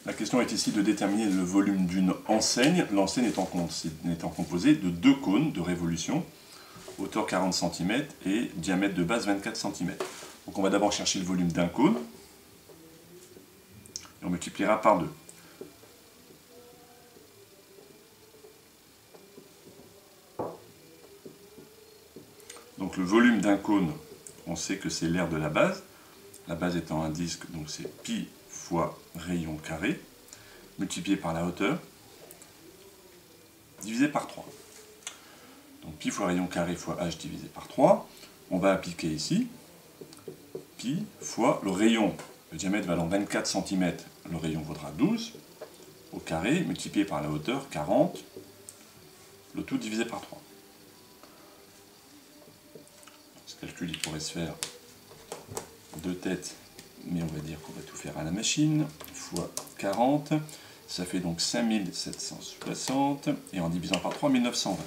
La question est ici de déterminer le volume d'une enseigne, l'enseigne étant composée de deux cônes de révolution, hauteur 40 cm et diamètre de base 24 cm. Donc on va d'abord chercher le volume d'un cône, et on multipliera par 2. Donc le volume d'un cône, on sait que c'est l'aire de la base étant un disque, donc c'est pi fois rayon carré, multiplié par la hauteur, divisé par 3. Donc pi fois rayon carré fois h divisé par 3. On va appliquer ici pi fois le rayon, le diamètre valant 24 cm, le rayon vaudra 12, au carré, multiplié par la hauteur, 40, le tout divisé par 3. Ce calcul il pourrait se faire de tête, mais on va dire qu'on va tout faire à la machine, fois 40, ça fait donc 5760, et en divisant par 3, 1920.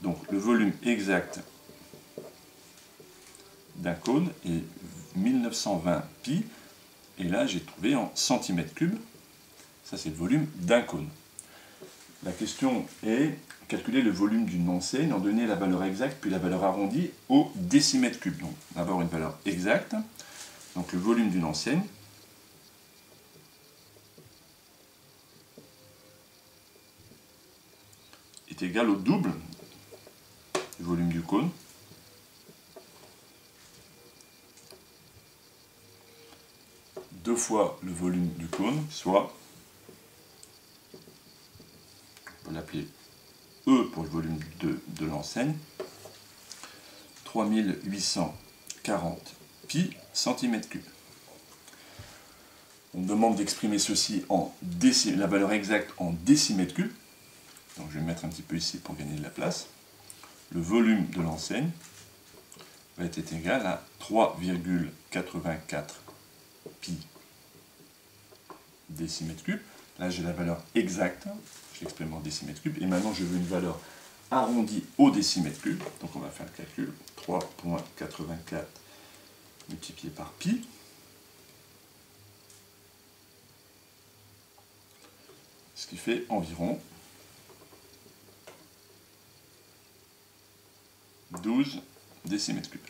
Donc le volume exact d'un cône est 1920 pi, et là j'ai trouvé en centimètres cubes, ça c'est le volume d'un cône. La question est calculer le volume d'une enseigne, en donner la valeur exacte puis la valeur arrondie au décimètre cube. Donc d'abord une valeur exacte, donc le volume d'une enseigne est égal au double du volume du cône, deux fois le volume du cône, soit, on peut l'appeler E pour le volume de l'enseigne, 3840 pi centimètres cubes. On me demande d'exprimer ceci en la valeur exacte en décimètres cubes. Donc je vais mettre un petit peu ici pour gagner de la place. Le volume de l'enseigne va être égal à 3,84 pi décimètres cubes. Là j'ai la valeur exacte, je l'exprime en décimètres cubes, et maintenant je veux une valeur arrondie au décimètre cube. Donc on va faire le calcul, 3,84 multiplié par pi, ce qui fait environ 12 décimètres cubes.